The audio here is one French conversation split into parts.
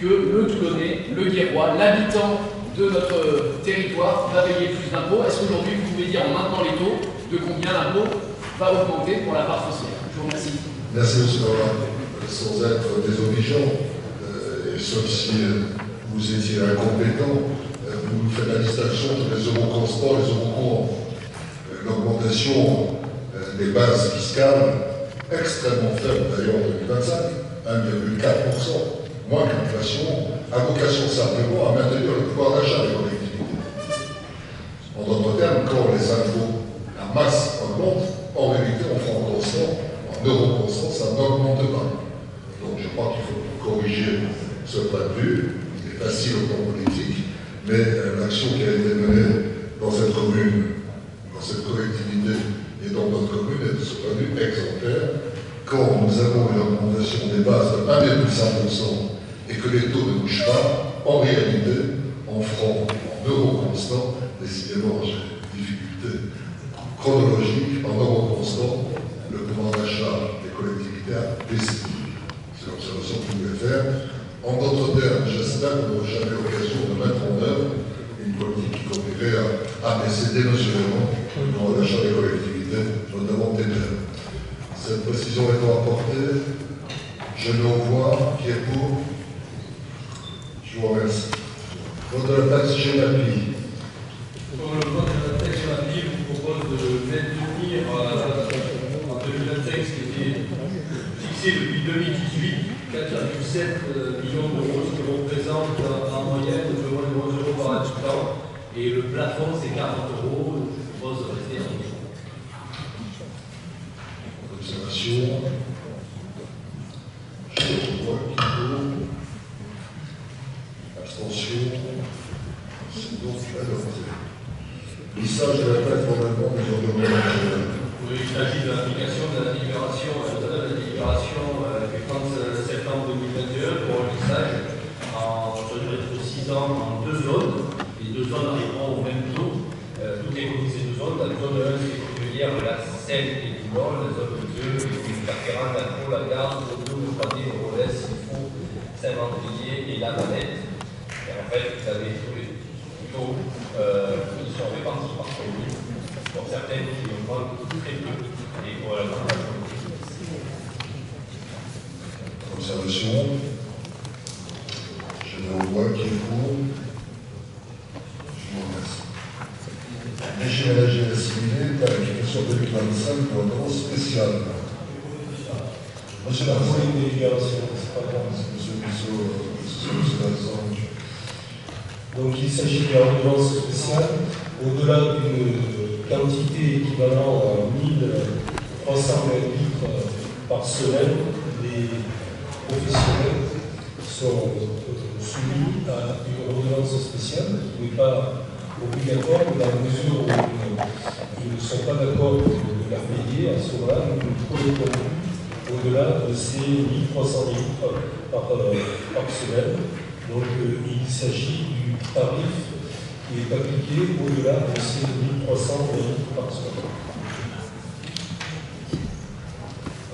que le Toulonnais, le Guérois, l'habitant de notre territoire va payer plus d'impôts. Est-ce qu'aujourd'hui vous pouvez dire en maintenant les taux de combien l'impôt va augmenter pour la part foncière? Je vous remercie. Merci M. Laurent. Sans être désobligeant, et sauf si vous étiez incompétent, vous faites la distinction entre les euros constants et les euros courants. L'augmentation des bases fiscales, extrêmement faible d'ailleurs en 2025, 1,4%, moins que l'inflation, a vocation simplement à maintenir le pouvoir d'achat des collectivités. En d'autres termes, quand les impôts, la masse augmente, en réalité, en francs constants, en euros constants, ça n'augmente pas. Donc je crois qu'il faut corriger ce point de vue. Il est facile au plan politique, mais l'action qui a été menée dans cette commune, dans cette collectivité et dans notre commune est de ce point de vue exemplaire. Quand nous avons une augmentation des bases de 1,5% et que les taux ne bougent pas, en réalité, en francs, en euros constants, décidément j'ai des difficultés chronologiques, en euros constants, le pouvoir d'achat des collectivités a baissé. C'est l'observation que vous pouvez faire. En d'autres termes, j'espère qu'on n'aura jamais l'occasion de mettre en œuvre une politique qui conduirait à baisser démesurément le pouvoir d'achat des collectivités, notamment des terres. Cette précision étant apportée, je le vois qui est pour. Je vous remercie. Vote de la taxe GEMAPI. Pour le vote de la taxe GEMAPI, je vous propose de maintenir en 2025 ce qui était fixé depuis 2018, 4,7 millions d'euros, ce qui représente en moyenne de moins de 11 euros par habitant. Et le plafond, c'est 40 euros. Je propose de rester en Observation. Je vois qui pour. Abstention. C'est donc adopté. Lissage de la taxe d'enlèvement des ordonnements. Oui, il s'agit de l'application de la délibération du 30 septembre 2021 pour un lissage sur une durée de 6 ans en 2 zones. Les 2 zones arriveront au même taux. Toutes les communes de ces 2 zones. La zone 1, c'est Courrières, la Seine et du Nord. La zone 2, c'est Carqueran, la Cour, la Garde, le Doux, le Pradé, le Rolès, le Faux, Saint-Mandrier et la Manette. Et en fait, vous avez tous les taux qui sont répartis par commune. Pour certaines qui augmentent très peu. Et voilà. Observation. Je le vois qui est pour. Je vous remercie. Régime ménager assimilé, tarification 2025 pour un droit spécial. Monsieur Larsan. Une délibération, c'est pas grave. Monsieur Larsan. Donc il s'agit d'une ordonnance spéciale au-delà d'une quantité équivalente à 1320 litres par semaine. Les professionnels sont soumis à une ordonnance spéciale qui n'est pas obligatoire, mais dans la mesure où ils ne sont pas d'accord de la payer, à ce moment-là, nous ne prenons plus au-delà de ces 1300 litres par semaine. Donc il s'agit du tarif qui est appliqué au-delà de ces 1300 litres par semaine.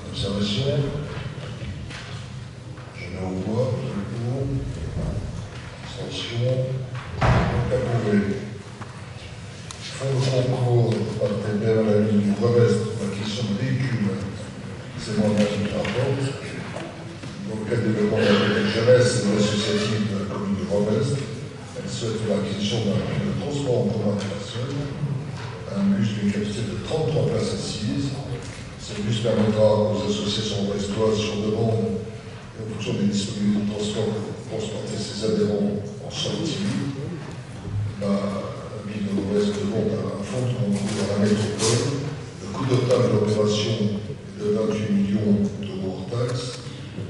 Observation. Je le vois qui est pour. Abstention. Donc approuvé. Fonds de concours partenaire à la ligne du Revest pour l'acquisition de véhicules. C'est mon avis qui rapporte. Dans le cadre du développement de la jeunesse et de l'associative de la commune du Revest, elle souhaite l'acquisition d'un véhicule de transport en commun de personnes, un bus d'une capacité de 33 places assises. Ce bus permettra aux associations brestoises sur demande et en fonction des disponibilités de transport pour transporter ses adhérents en sortie. La ville de l'Ouest demande un fonds de concours à la métropole. Le coût total de l'opération est de 28 millions d'euros hors taxes.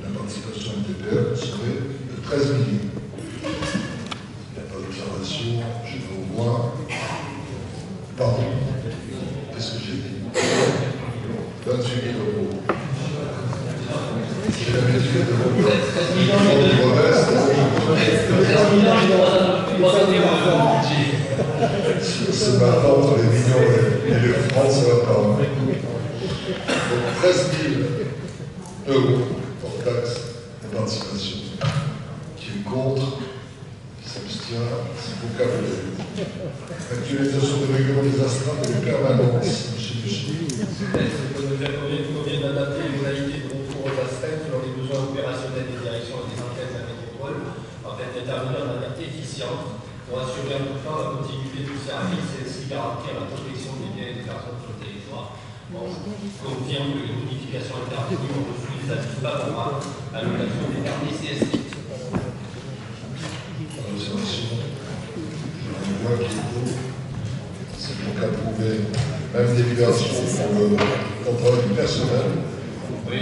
La participation du TPR serait de 13 millions. Il n'y a pas d'observation, je vais au voir. Pardon, qu'est-ce que j'ai dit? 28 000 euros. J'ai l'habitude de vous dire. C'est maintenant entre les millions et les francs, ça va pas. Donc 13 000 euros hors taxe de participation. Qui est contre. Vous captez. Actualisation des règlements des astreintes et des permanences. Monsieur Duchy. Il convient d'adapter les modalités de recours aux astreintes selon les besoins opérationnels des directions et des enquêtes de la métropole, afin d'intervenir de manière efficiente pour assurer en tout temps la continuité du service et ainsi garantir la protection des biens et des personnes sur le territoire. Bon, je confirme que les modifications intervenues ont reçu des avis favorables à l'occasion des carnets CSI. Je vois qu'il faut, c'est donc approuvé, même des vibrations pour le contrôle du personnel. Oui,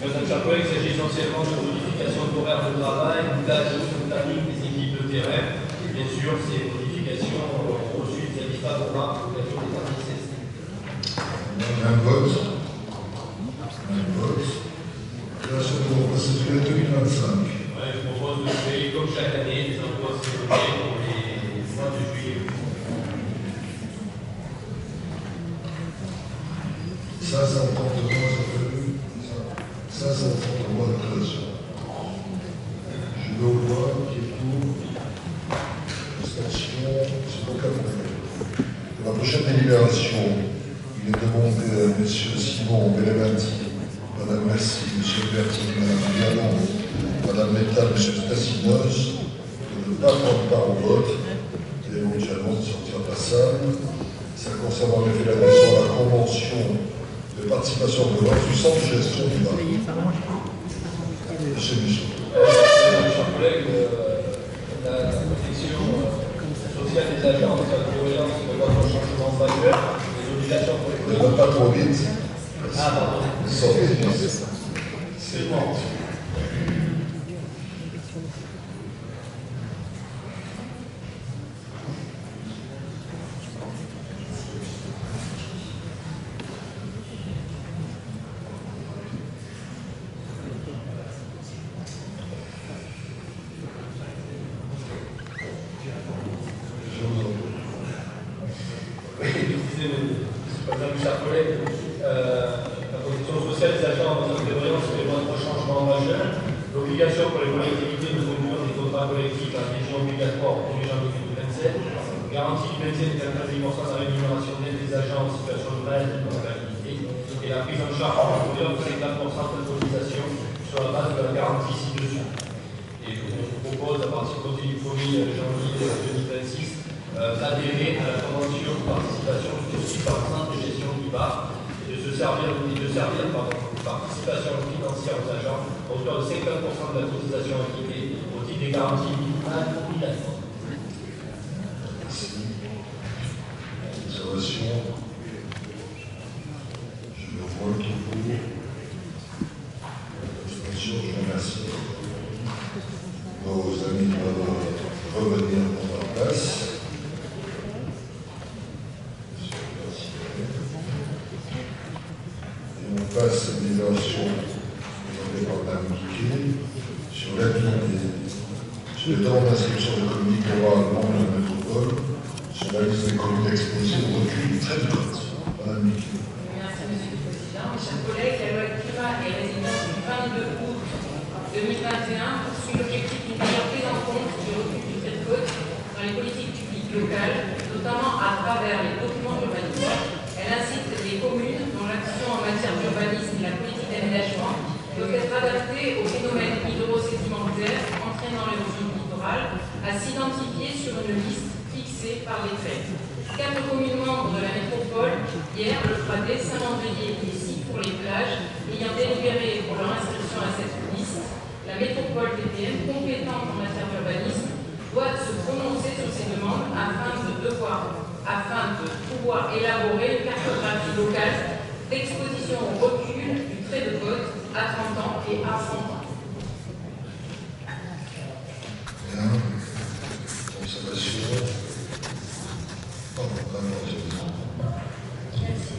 Madame Chapeau, il s'agit essentiellement de modifications d'horaire de travail, d'ajouts au planning des équipes de terrain. Et bien sûr, ces modifications ont reçu des avis favorables à l'occasion des carnets CSI. Même vote. Création de nouveaux procédures 2025. Je propose de créer, comme chaque année, des emplois saisonniers pour les mois de juillet. Ça, c'est en 30 mois, ça fait plus. Ça, c'est en 30 mois de création. Je vais au voix, qui est pour. Abstention, c'est donc approuvé. Pour la prochaine délibération, il est demandé à M. Simon Bellevanti, Mme Merci, M. Berti, Mme Vialon, Mme Métal, M. Stassinos, de ne pas prendre part au vote et éventuellement de sortir de la salle. Ça concerne en effet l'adhésion à la convention de participation de vote du centre de gestion du bar. Monsieur Michel. Chers collègues, la protection sociale des agents en cas de violence de votre changement majeur, les obligations pour les Ne va pas trop vite. Ah, pardon. Sortez. C'est bon. Madame, chers collègues, la protection sociale des agents en matière de violence prévoit un changement majeur. L'obligation pour les collectivités de conclure des contrats collectifs à adhésion obligatoire au 1er janvier 2027, garantie du maintien de 90% de la rémunération nette des agents en situation de maladie ou d'invalidité et la prise en charge en hauteur de 50% de cotisation sur la base de la garantie ci-dessus. Et je vous propose, à partir du 1er janvier 2026, d'adhérer à la convention de participation souscrite par le centre de gestion du bar et de se servir par participation financière aux agents à hauteur de 50% de la cotisation acquittée au titre des garanties minimales obligatoires. Merci. Observation. Je le vois qui est pour. Abstention, je vous remercie. Nos amis peuvent revenir dans leur place. Et on passe à des versions demandées par Mme Guiquet sur sur les demandes d'inscription de communiques orales membres de la métropole sur la liste des communes exposées au recul du trait de côte. Mme Guiquet. Merci, Monsieur le Président. Mes chers collègues, la loi climat et résilience du 22 août 2021 poursuit l'objectif d'une meilleure prise en compte du recul du trait de côte dans les politiques publiques locales, notamment à travers les documents d'urbanisme. Elle incite les communes dont l'action en matière d'urbanisme et la politique d'aménagement doivent être adaptées aux phénomènes hydrosédimentaires entraînant l'érosion littorale à s'identifier sur une liste fixée par décret. 4 communes membres de la métropole, hier, le Fradé, Saint-Mandelier et 6 pour les plages, ayant délibéré pour leur inscription à cette liste, la métropole PPM, compétente en matière d'urbanisme, doit se prononcer sur ces demandes afin de pouvoir élaborer une cartographie locale d'exposition au recul du trait de côte à 30 ans et à 100 ans. Bien. Observation. Merci.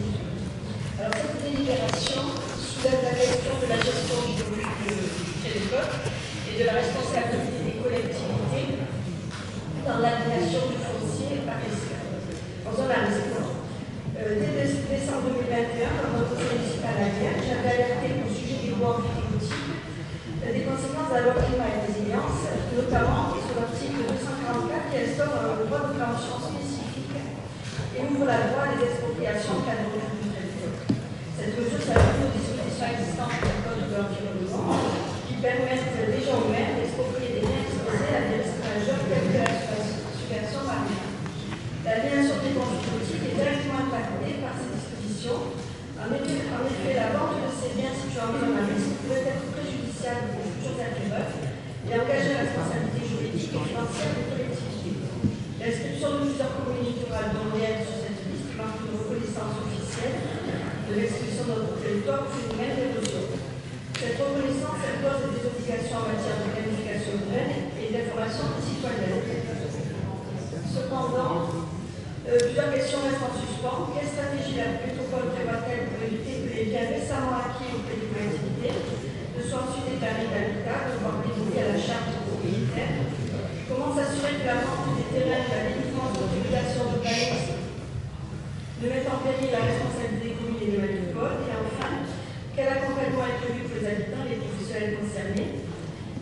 Alors, cette délibération soulève la question de la gestion du trait de côte et de la responsabilité des collectivités dans l'application du foncier en zone à risque. Dès décembre 2021, dans notre conseil municipal à Vienne, j'avais alerté au sujet des lois viticotiques des conséquences de la loi climat et résilience, notamment sur l'article 244 qui instaure un droit de préemption spécifique et ouvre la voie à des expropriations en cas de refus du trait de côte. Cette mesure s'applique aux dispositions existantes du Code de l'environnement qui permettent déjà aux maires d'exproprier des biens exposés à des risques majeurs tels que la submersion marine. L'aliénation des conflits nautiques est directement impactée par ces dispositions. En effet, la vente de ces biens situés en zone à risque pourrait être préjudiciable aux futurs acquéreurs et engager la responsabilité juridique et financière des collectivités. L'inscription de plusieurs communes littorales dont l'Oyer sur cette liste manque de reconnaissance officielle de l'exclusion de notre territoire au phénomène d'érosion. Cette reconnaissance impose des obligations en matière de planification urbaine et d'information citoyenne. Cependant, plusieurs questions restent en suspens. Quelle stratégie la métropole prévoit-elle pour éviter que les biens récemment acquis auprès des collectivités ne soient ensuite déclarés d'habitat, voire dévolus à la charte propriétaire? Comment s'assurer que la vente des terrains et la délivrance d'autorisations de urbanisme ne mettent en péril la responsabilité des communes et des métropoles? Et enfin, quel accompagnement est prévu pour les habitants et les professionnels concernés?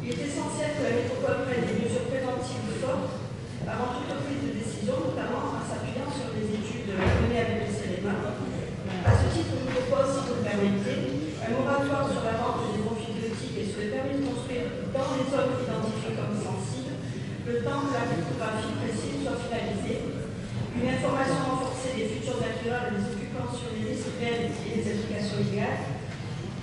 Il est essentiel que la métropole prenne des mesures préventives fortes avant toute prise de décision, notamment en s'appuyant sur les études menées avec le CEREMA. À ce titre, je vous propose, si vous le permettez, un moratoire sur la vente des profils nautiques et sur les permis de construire dans les zones identifiées comme sensibles, le temps que la cartographie précise soit finalisée, une information renforcée des futurs acquéreurs et des occupants sur les risques réels et les applications légales,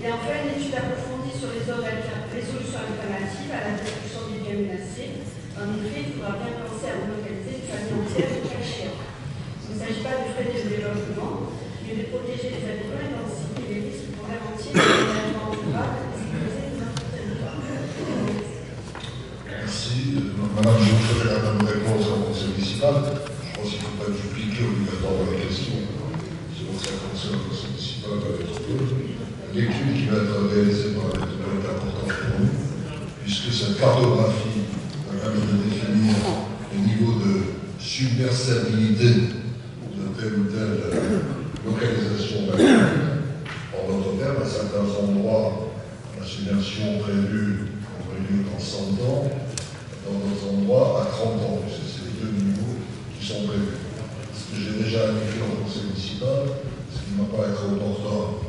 et enfin une étude approfondie sur les solutions alternatives à la destruction des biens menacés. En effet, il faudra bien penser à relocaliser une famille entière de cas échéant. Il ne s'agit pas de freiner le développement, mais de protéger les habitants et d'anticiper les risques pour garantir l'aménagement durable et sécuriser notre territoire. Merci. Madame, je vous ferai la même réponse en conseil municipal. Je pense qu'il ne faut pas dupliquer obligatoirement la question. C'est pour ça qu'on sait le conseil municipal va être peu. L'étude qui va être réalisée par la métropole est importante pour nous, puisque cette cartographie permet de définir le niveau de submersibilité de telle ou telle localisation maritime. En d'autres termes, à certains endroits, la submersion prévue aurait lieu dans 100 ans, dans d'autres endroits à 30 ans, puisque c'est les deux niveaux qui sont prévus. Ce que j'ai déjà indiqué au conseil municipal, ce qui ne m'a pas être opportun,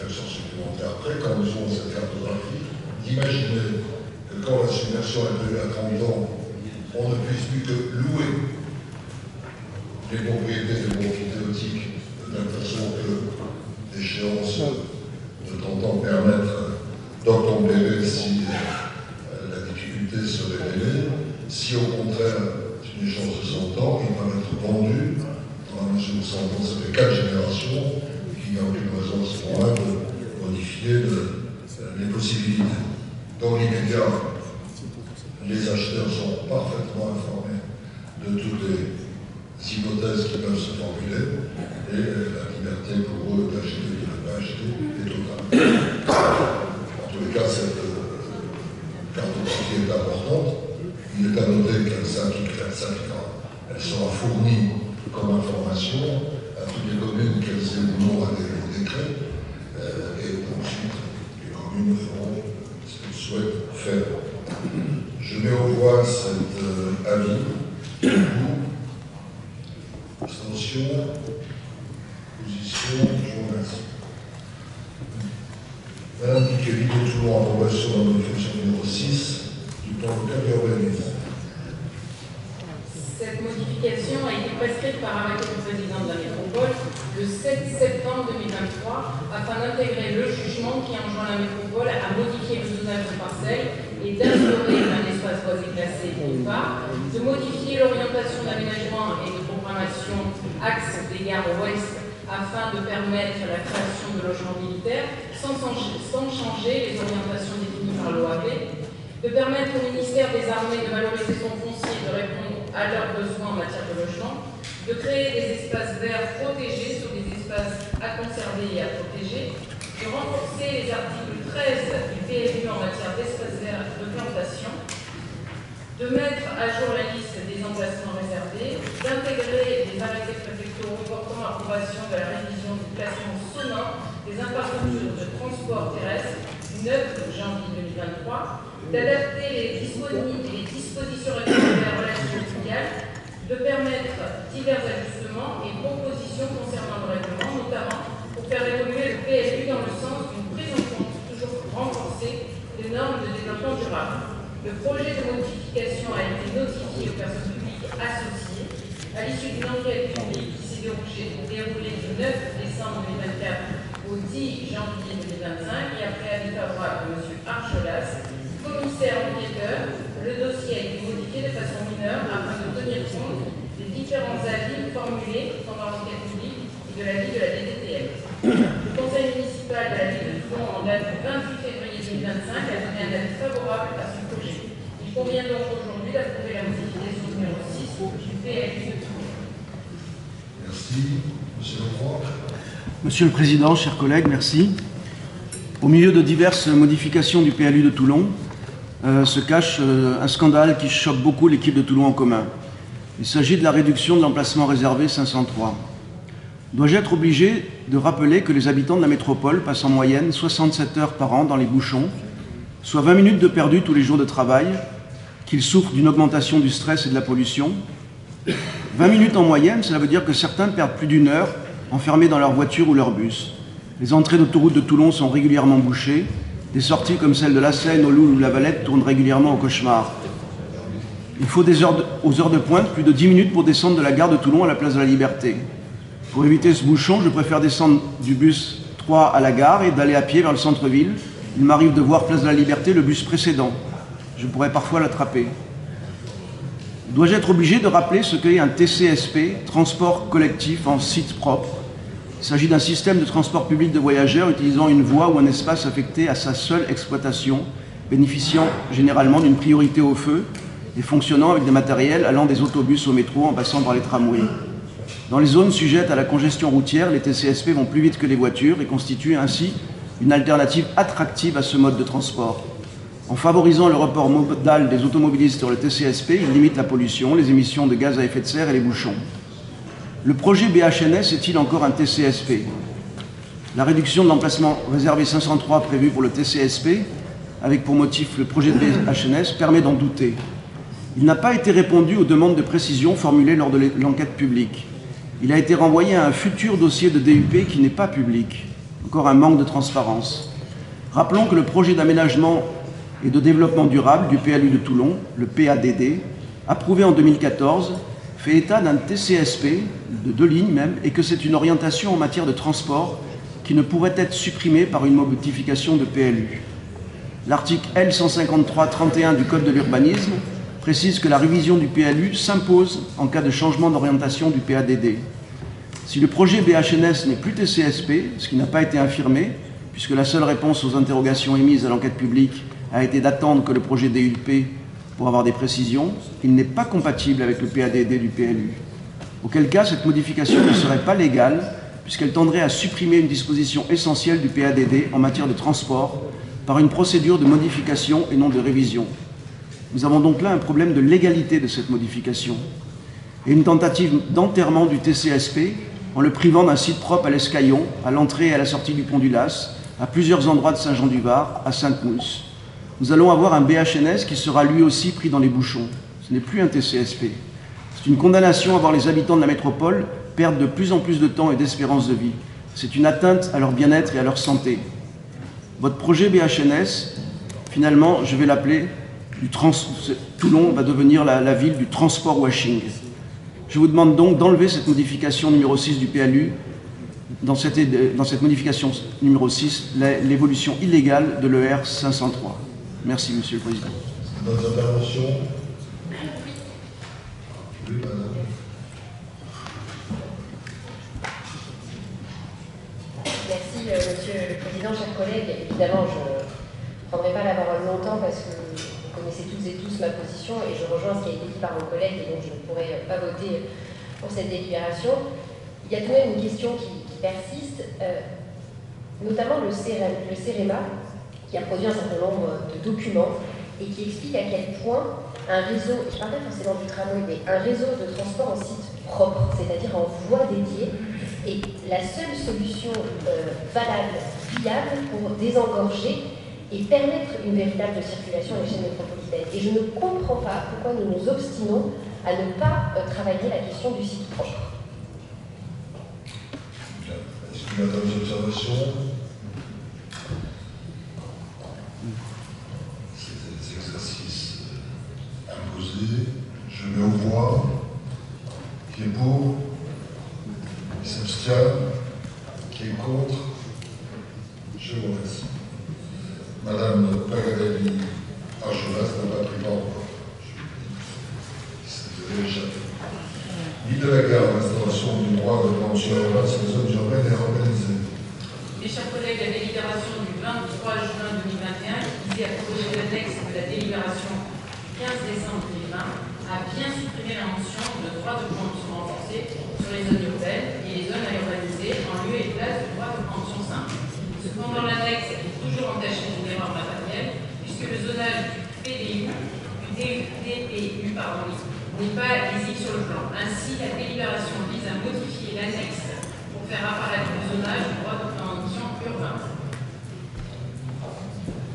supplémentaire après, quand nous aurons cette cartographie, d'imaginer que quand la submersion est prévue à 30 ans, on ne puisse plus que louer les propriétés des profits nautiques de telle façon que l'échéance de 30 ans permettre d'obtempérer si la difficulté se révélait. Si au contraire, c'est une échéance de 100 ans, ils peuvent être vendus dans la mesure où 100 ans, ça fait 4 générations. Il n'y a aucune raison à ce moment-là de modifier les possibilités. Dans l'immédiat, les acheteurs sont parfaitement informés de toutes les hypothèses qui peuvent se formuler et la liberté pour eux d'acheter ou de ne pas acheter est totale. En tous les cas, cette cartographie est importante. Il est à noter qu'elle s'appliquera. Elle sera fournie comme information à toutes les communes qu'elles aient ou non adhéré au décret, et ensuite les communes feront ce qu'elles souhaitent faire. Je mets au voie cet avis. Abstention, position, je vous remercie. Madame Piquet, est toujours en approbation de la modification numéro 6 du plan local d'urbanisme. Cette modification a été prescrite par arrêté du président de la métropole le 7 septembre 2023 afin d'intégrer le jugement qui enjoint la métropole à modifier le zonage de parcelles et d'instaurer un espace boisé classé d'une part, de modifier l'orientation d'aménagement et de programmation axe des gares ouest afin de permettre la création de logements militaires sans changer les orientations définies par l'OAV, de permettre au ministère des Armées de valoriser son foncier et de répondre à leurs besoins en matière de logement, de créer des espaces verts protégés sur des espaces à conserver et à protéger, de renforcer les articles 13 du PLU en matière d'espaces verts de plantation, de mettre à jour la liste des emplacements réservés, d'intégrer les arrêtés préfectoraux portant approbation de la révision du classement sonore des infrastructures de transport terrestre du 9 janvier 2023, d'adapter les dispositions réglementaires relatives sénatoriale de permettre divers ajustements et propositions concernant le règlement, notamment pour faire évoluer le PLU dans le sens d'une prise en compte toujours renforcée des normes de développement durable. Le projet de modification a été notifié aux personnes publiques associées à l'issue d'une enquête publique qui s'est déroulée du 9 décembre 2024 au 10 janvier 2025 et après avis favorable de M. Archelas, commissaire enquêteur, le dossier a été modifié de façon mineure afin de tenir compte des différents avis formulés pendant l'enquête publique et de l'avis de la DDTM. Le conseil municipal de la ville de Toulon, en date du 28 février 2025, a donné un avis favorable à ce projet. Il convient donc aujourd'hui d'approuver la modification numéro 6 du PLU de Toulon. Merci. Monsieur Lefranc. Monsieur le Président, chers collègues, merci. Au milieu de diverses modifications du PLU de Toulon, se cache un scandale qui choque beaucoup l'équipe de Toulon en commun. Il s'agit de la réduction de l'emplacement réservé 503. Dois-je être obligé de rappeler que les habitants de la métropole passent en moyenne 67 heures par an dans les bouchons, soit 20 minutes de perdu tous les jours de travail, qu'ils souffrent d'une augmentation du stress et de la pollution. 20 minutes en moyenne, cela veut dire que certains perdent plus d'une heure enfermés dans leur voiture ou leur bus. Les entrées d'autoroute de Toulon sont régulièrement bouchées. Des sorties comme celle de la Seine, au Loul ou la Valette tournent régulièrement au cauchemar. Il faut aux heures de pointe plus de 10 minutes pour descendre de la gare de Toulon à la place de la Liberté. Pour éviter ce bouchon, je préfère descendre du bus 3 à la gare et d'aller à pied vers le centre-ville. Il m'arrive de voir place de la Liberté le bus précédent. Je pourrais parfois l'attraper. Dois-je être obligé de rappeler ce qu'est un TCSP, transport collectif en site propre? Il s'agit d'un système de transport public de voyageurs utilisant une voie ou un espace affecté à sa seule exploitation, bénéficiant généralement d'une priorité au feu et fonctionnant avec des matériels allant des autobus au métro en passant par les tramways. Dans les zones sujettes à la congestion routière, les TCSP vont plus vite que les voitures et constituent ainsi une alternative attractive à ce mode de transport. En favorisant le report modal des automobilistes sur le TCSP, ils limitent la pollution, les émissions de gaz à effet de serre et les bouchons. Le projet BHNS est-il encore un TCSP? La réduction de l'emplacement réservé 503 prévu pour le TCSP, avec pour motif le projet de BHNS, permet d'en douter. Il n'a pas été répondu aux demandes de précision formulées lors de l'enquête publique. Il a été renvoyé à un futur dossier de DUP qui n'est pas public. Encore un manque de transparence. Rappelons que le projet d'aménagement et de développement durable du PLU de Toulon, le PADD, approuvé en 2014, fait état d'un TCSP, de 2 lignes même, et que c'est une orientation en matière de transport qui ne pourrait être supprimée par une modification de PLU. L'article L153-31 du Code de l'urbanisme précise que la révision du PLU s'impose en cas de changement d'orientation du PADD. Si le projet BHNS n'est plus TCSP, ce qui n'a pas été affirmé, puisque la seule réponse aux interrogations émises à l'enquête publique a été d'attendre que le projet DUP pour avoir des précisions, il n'est pas compatible avec le PADD du PLU. Auquel cas, cette modification ne serait pas légale, puisqu'elle tendrait à supprimer une disposition essentielle du PADD en matière de transport par une procédure de modification et non de révision. Nous avons donc là un problème de légalité de cette modification et une tentative d'enterrement du TCSP en le privant d'un site propre à l'Escaillon, à l'entrée et à la sortie du pont du Las, à plusieurs endroits de Saint-Jean-du-Var, à Sainte-Mousse. Nous allons avoir un BHNS qui sera lui aussi pris dans les bouchons. Ce n'est plus un TCSP. C'est une condamnation à voir les habitants de la métropole perdre de plus en plus de temps et d'espérance de vie. C'est une atteinte à leur bien-être et à leur santé. Votre projet BHNS, finalement, je vais l'appeler Toulon va devenir la ville du transport washing. Je vous demande donc d'enlever cette modification numéro 6 du PLU, dans cette modification numéro 6, l'évolution illégale de l'ER 503. Merci, Monsieur le Président. D'autres interventions? Oui, madame. Merci, Monsieur le Président, chers collègues. Évidemment, je ne prendrai pas la parole longtemps parce que vous connaissez toutes et tous ma position et je rejoins ce qui a été dit par vos collègues et donc je ne pourrai pas voter pour cette délibération. Il y a tout de même une question qui persiste, notamment le CEREMA, qui a produit un certain nombre de documents et qui explique à quel point un réseau, je ne parle pas forcément du tramway, mais un réseau de transport en site propre, c'est-à-dire en voie dédiée, est la seule solution valable, viable pour désengorger et permettre une véritable circulation à l'échelle métropolitaine. Et je ne comprends pas pourquoi nous nous obstinons à ne pas travailler la question du site propre. Est-ce qu'il y a d'autres observations? C'est des exercices imposés. Je mets au voix. Qui est pour? Qui s'abstient? Qui est contre? Je vous remercie. Madame Paganelli Argelas n'a pas pris part encore. C'est déjà l'île de la gare, l'instauration du droit de prévention urbaine sur les zones urbaines et organisées. Mes chers collègues, la délibération du 23 juin 2021, qui visait à corriger l'annexe de la délibération du 15 décembre 2020, a bien supprimé la mention de droit de préemption renforcé sur les zones urbaines et les zones à urbaniser en lieu et place du droit de préemption simple. Cependant, l'annexe est toujours entachée d'une erreur matérielle, puisque le zonage du PDU, n'est pas lisible sur le plan. Ainsi, la délibération vise à modifier l'annexe pour faire apparaître le zonage du droit de préemption urbain.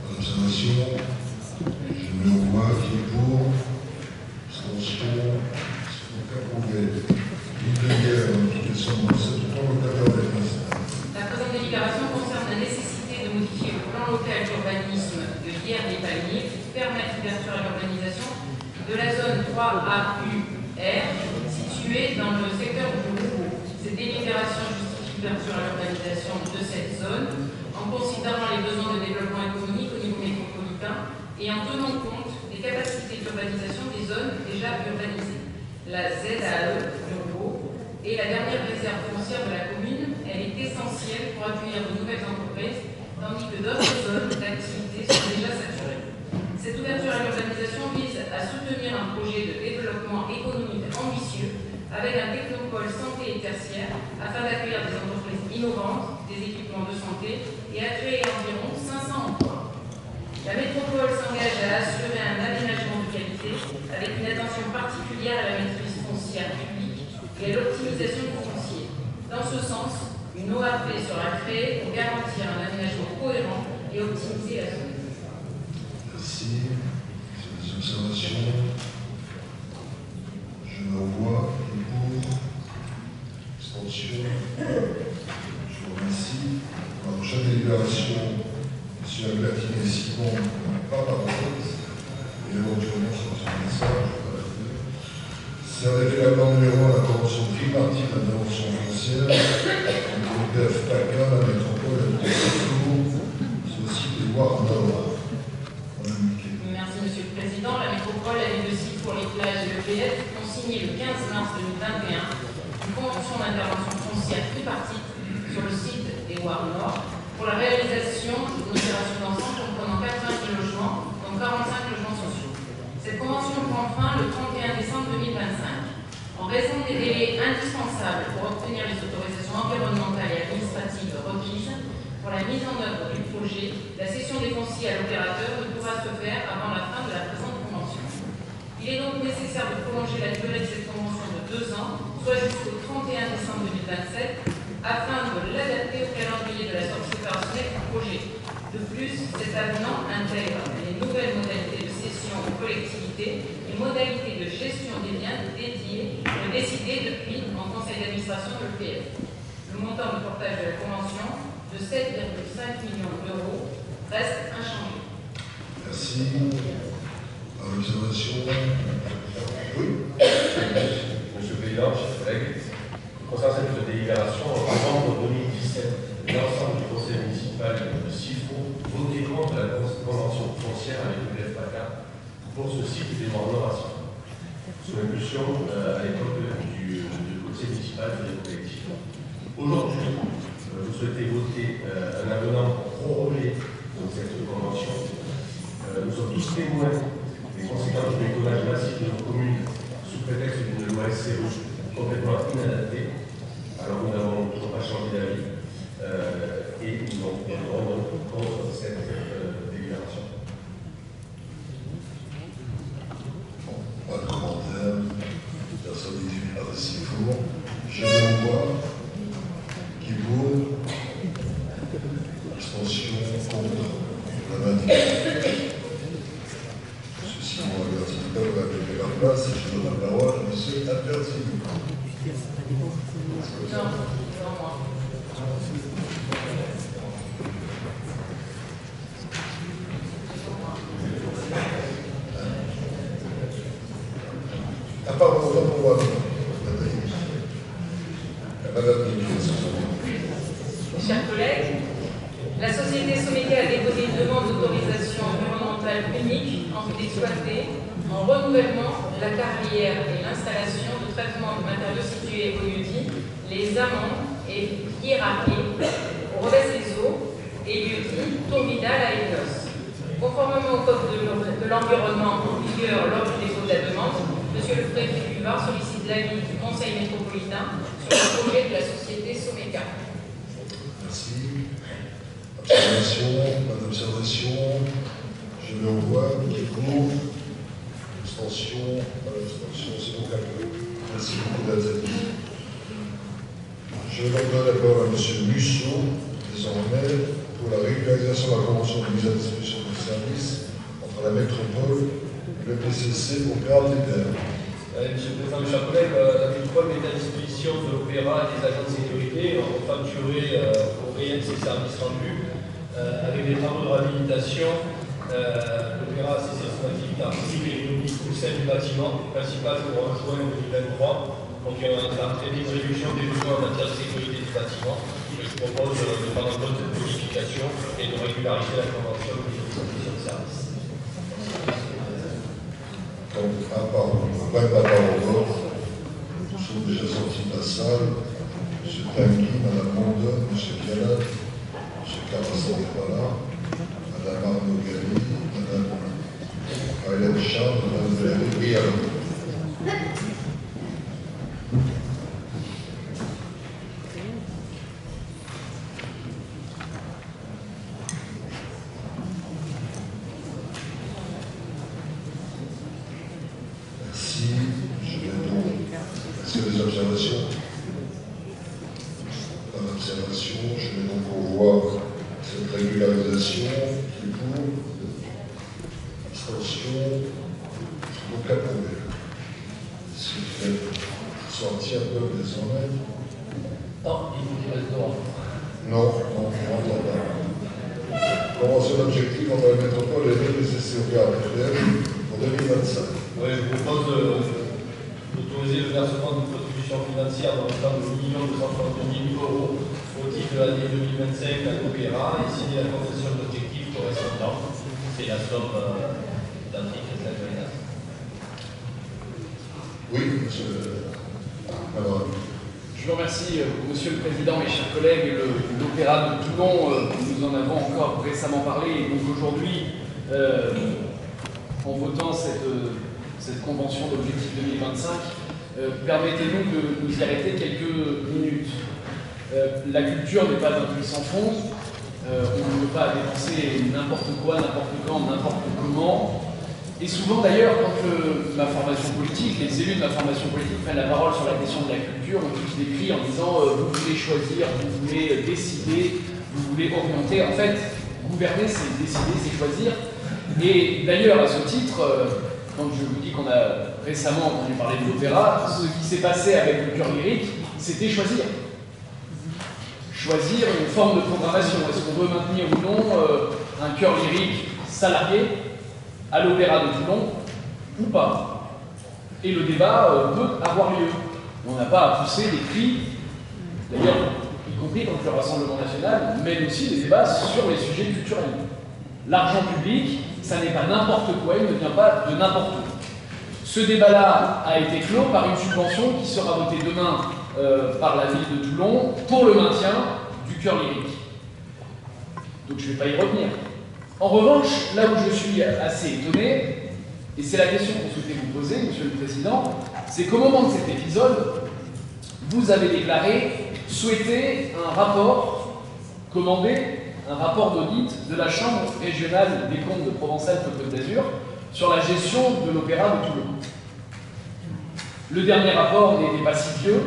Observation. Je mets au voix qui est pour. Abstention. C'est approuvé. L'île de guerre, application de ce plan local d'urbanisme. La présente délibération concerne la nécessité de modifier le plan local d'urbanisme de Vierre-les-Palmiers pour permettre l'ouverture à l'urbanisation de la zone 3AUR située dans le secteur du Roubaud. Cette délibération justifie l'ouverture à l'urbanisation de cette zone en considérant les besoins de développement économique au niveau métropolitain et en tenant compte des capacités d'urbanisation des zones déjà urbanisées. La ZAE du Roubaud est la dernière réserve foncière de la commune. Elle est essentielle pour accueillir de nouvelles entreprises, tandis que d'autres zones d'activité sont déjà saturées. Cette ouverture à l'urbanisation vise à soutenir un projet de développement économique ambitieux avec un technopôle santé et tertiaire afin d'accueillir des entreprises innovantes, des équipements de santé et à créer environ 500 emplois. La métropole s'engage à assurer un aménagement de qualité avec une attention particulière à la maîtrise foncière publique et à l'optimisation du foncier. Dans ce sens, une OAP sera créée pour garantir un aménagement cohérent et optimiser la zone. Merci. Sur les observations. Je me revois. Qui est pour? Abstention. Je vous remercie. Pour la prochaine délibération, M. Aglatine et Simon n'ont pas parlé. Et éventuellement, sur un message. C'est en effet l'accord numéro 1 de la convention tripartite d'intervention foncière entre le PF-PACA, la métropole et le Conseil sur le site des Loire Nord. Merci Monsieur le Président. La métropole et les deux sites pour les plages de l'EPF ont signé le 15 mars 2021 une convention d'intervention foncière tripartite sur le site des Loire Nord pour la réalisation d'une opération d'ensemble comprenant 80 logements, dont 45 logements sociaux. Cette convention prend fin le 31 décembre 2025. En raison des délais indispensables pour obtenir les autorisations environnementales et administratives requises pour la mise en œuvre du projet, la cession des fonciers à l'opérateur ne pourra se faire avant la fin de la présente convention. Il est donc nécessaire de prolonger la durée de cette convention de 2 ans, soit jusqu'au 31 décembre 2027, afin de l'adapter au calendrier de la sortie opérationnelle du projet. De plus, cet avenant intègre les nouvelles modalités de cession aux collectivités et modalités de gestion des biens dédiés décidées depuis en conseil d'administration de l'EPF. Le montant de portage de la convention de 7,5 millions d'euros reste inchangé. Merci. À l'observation. Oui. Monsieur le Président, chers collègues, concernant cette délibération, en novembre 2017, l'ensemble du conseil municipal de Siffron votait contre la convention foncière avec le PF-PACA pour ce site des Nord-Nord, sous l'impulsion à l'époque du conseil municipal de l'éco-collectif. Aujourd'hui, vous souhaitez voter un avenant pour proroger cette convention. Nous sommes tous témoins des conséquences du bricolage massif de nos communes sous prétexte d'une loi SCO complètement inadaptée. Alors nous n'avons toujours pas changé d'avis et nous voterons donc contre cette délibération. Pas de commentaires. Personne n'est pas si fort. Je vais voir. Qui est pour? Abstention, contre. La main. Ceci, on va regarder. passe, je donne la parole à M. Albertini. La parole est pour moi. Chers collègues, la société Someca a déposé une demande d'autorisation environnementale unique en vue d'exploiter, en renouvellement, la carrière et l'installation de traitement de matériaux situés au lieu-dit les Amandes et Iraki, au revers des eaux, et lieu-dit Tourvidal à Écosse. Conformément au code de l'environnement en vigueur lors du dépôt de la demande, Monsieur le préfet du Var sollicite l'avis du Conseil métropolitain sur le projet de la société Someca. Merci. Observation, pas d'observation. Je mets au voix, qui est pour. Abstention, pas d'abstention, c'est donc approuvé. Merci beaucoup d'être venu. Je donne la parole à M. Musso, désormais, pour la régularisation de la convention de mise à disposition de services entre la métropole et le PCC Opéra TPR. Monsieur le Président, mes chers collègues, la métropole met à disposition de l'Opéra et des agents de sécurité facturé au réel de ses services rendus avec des travaux de réhabilitation. L'Opéra a cessé son activité artistique et réunit tout celle du bâtiment principal pour juin 2023. Donc il y a entraîné une réduction des besoins en matière de sécurité du bâtiment. Je propose de prendre en compte cette modification et de régulariser la convention de mise à disposition de services. Donc, la parole au vote. Nous sommes déjà sortis de la salle. M. Tanguy, Mme Mondon, M. Kiala, M. Carasson n'est pas là, Mme Arnaud Galli, Mme Hélène Charles, Mme Valérie Brialon. Est-ce qu'il y a des observations? Pas d'observation, je mets donc au voix cette régularisation qui est pour, abstention, donc approuvé. Est-ce qu'il fait sortir un peu désormais? Non, il vous dit reste dehors. Non, on n'entend pas. Convention d'objectif entre la métropole et le PCC Opéra TPR pour 2025. Oui, je vous propose d'autoriser le versement d'une contribution financière dans le temps de 1 232 000 € au titre de l'année 2025 à l'Opéra et signer la convention d'objectif correspondante. C'est la somme identique à celle de l'ENA. Oui, monsieur. Alors, je vous remercie, Monsieur le Président, mes chers collègues. L'Opéra de Toulon, nous en avons encore récemment parlé. Et donc aujourd'hui, en votant cette convention d'objectif 2025, permettez-nous de nous y arrêter quelques minutes. La culture n'est pas un puits sans fond. On ne peut pas dépenser n'importe quoi, n'importe quand, n'importe comment. Et souvent d'ailleurs, quand ma formation politique, les élus de ma formation politique prennent la parole sur la question de la culture, on tous décrit en disant vous voulez choisir, vous voulez décider, vous voulez orienter. En fait, gouverner, c'est décider, c'est choisir. Et d'ailleurs, à ce titre, quand je vous dis qu'on a récemment entendu parler de l'opéra, ce qui s'est passé avec le chœur lyrique, c'était choisir. Choisir une forme de programmation. Est-ce qu'on veut maintenir ou non un chœur lyrique salarié à l'Opéra de Toulon ou pas? Et le débat peut avoir lieu. On n'a pas à pousser des cris, d'ailleurs, y compris contre le Rassemblement national, mène aussi des débats sur les sujets culturels. L'argent public, ça n'est pas n'importe quoi, il ne vient pas de n'importe où. Ce débat-là a été clos par une subvention qui sera votée demain par la ville de Toulon pour le maintien du chœur lyrique. Donc je ne vais pas y revenir. En revanche, là où je suis assez étonné, et c'est la question qu'on souhaitait vous poser, Monsieur le Président, c'est qu'au moment de cet épisode, vous avez déclaré souhaiter un rapport commandé, un rapport d'audit de la Chambre régionale des comptes de Provence-Alpes-Côte d'Azur sur la gestion de l'Opéra de Toulon. Le dernier rapport n'était pas si vieux,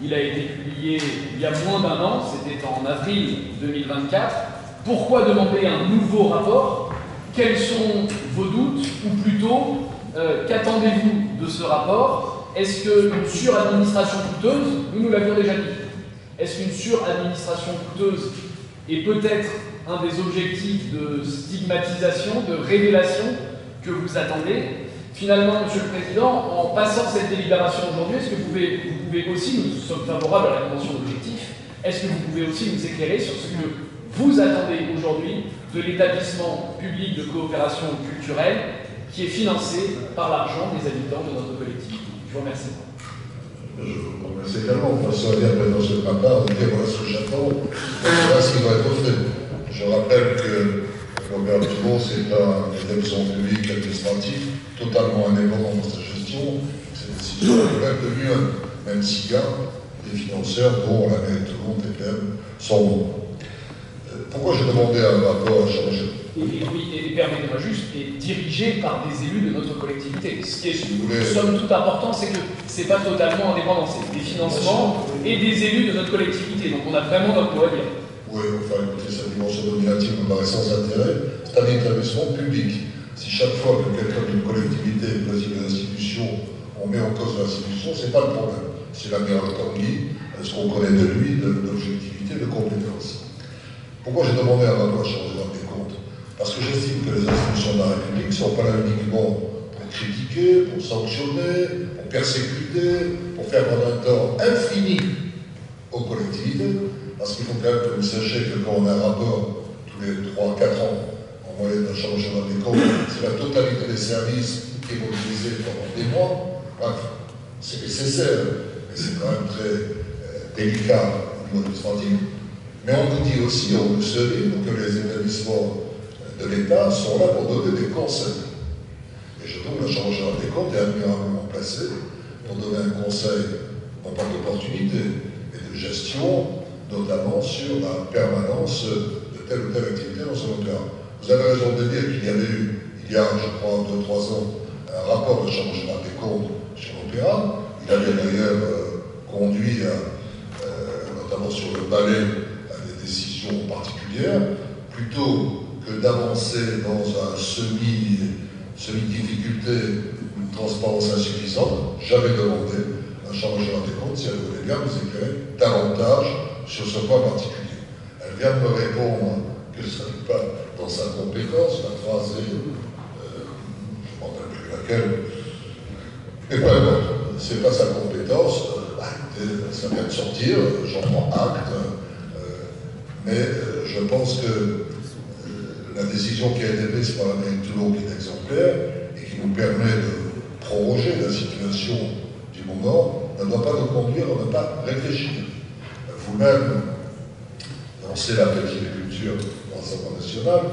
il a été publié il y a moins d'un an, c'était en avril 2024. Pourquoi demander un nouveau rapport? Quels sont vos doutes, ou plutôt, Qu'attendez-vous de ce rapport? Est-ce qu'une suradministration coûteuse, nous l'avions déjà dit, est-ce qu'une suradministration coûteuse est peut-être un des objectifs de stigmatisation, de révélation que vous attendez? Finalement, Monsieur le Président, en passant cette délibération aujourd'hui, est-ce que vous pouvez aussi, nous sommes favorables à la convention d'objectifs, est-ce que vous pouvez aussi nous éclairer sur ce que vous attendez aujourd'hui de l'établissement public de coopération culturelle qui est financé par l'argent des habitants de notre collectivité? Je vous remercie. Je vous remercie également. Moi, ça vient dans ce rapport, on dit voilà ce que j'attends, voilà ce qui doit être fait. Je rappelle que l'Opéra de Toulon, c'est un établissement public administratif totalement indépendant dans sa gestion. C'est une décision de l'UE, même s'il y a des financeurs dont la mairie de Toulon, TPM, sont membres. Pourquoi j'ai demandé un rapport à changer? Et permettez-moi juste, et dirigé par des élus de notre collectivité. Ce qui est, somme toute important, c'est que ce n'est pas totalement indépendant, c'est des financements et des élus de notre collectivité. Donc on a vraiment notre mot à dire. Oui, enfin écoutez, sa dimension dominative me paraît sans intérêt. C'est un établissement public. Si chaque fois que quelqu'un d'une collectivité préside une institution, on met en cause l'institution, ce n'est pas le problème. C'est l'amiral Tanguy, ce qu'on connaît de lui, de l'objectivité, de compétence. Pourquoi j'ai demandé un rapport à changer des comptes? Parce que j'estime que les institutions de la République ne sont pas là uniquement pour critiquer, pour sanctionner, pour persécuter, pour faire prendre un tort infini aux collectivités. Parce qu'il faut quand même que vous sachiez que quand on a un rapport tous les 3-4 ans, en moyenne d'un changement des comptes, c'est la totalité des services qui est mobilisée pendant des mois. Bref, c'est nécessaire, mais c'est quand même très délicat au niveau administratif. Mais on nous dit aussi, on nous souligne que les établissements de l'État sont là pour donner des conseils. Et je trouve la Chambre générale des comptes est admirablement placée pour donner un conseil, non pas d'opportunité, mais de gestion, notamment sur la permanence de telle ou telle activité dans son opéra. Vous avez raison de dire qu'il y avait eu, il y a, je crois, 2-3 ans, un rapport de la Chambre générale des comptes sur l'opéra. Il avait d'ailleurs conduit, notamment sur le ballet, décisions particulières, plutôt que d'avancer dans un semi-difficulté, une transparence insuffisante, j'avais demandé à la Chambre générale des comptes si elle voulait bien nous éclairer davantage sur ce point particulier. Elle vient de me répondre que ce n'est pas dans sa compétence, la phrase est, je ne me rappelle plus laquelle, mais peu importe, ce n'est pas sa compétence, ça vient de sortir, j'en prends acte. Mais je pense que la décision qui a été prise par la mairie de Toulon, qui est exemplaire et qui nous permet de proroger la situation du moment, ne doit pas nous conduire à ne pas réfléchir. Vous-même, lancez la culture dans l'Assemblée nationale,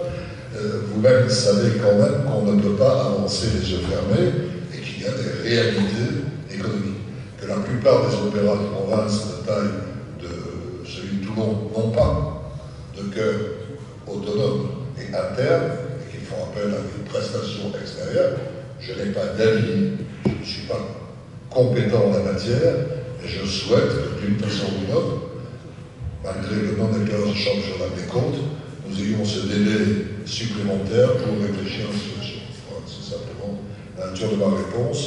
vous-même savez quand même qu'on ne peut pas avancer les yeux fermés et qu'il y a des réalités économiques. Que la plupart des opéras de province de taille de celui de Toulon n'ont pas de cœur autonome et interne, et qui font appel à des prestations extérieures. Je n'ai pas d'avis, je ne suis pas compétent en la matière, et je souhaite que d'une façon ou d'une autre, malgré le non-éclairage de la Chambre générale des comptes, nous ayons ce délai supplémentaire pour réfléchir à la situation. Voilà, c'est simplement la nature de ma réponse.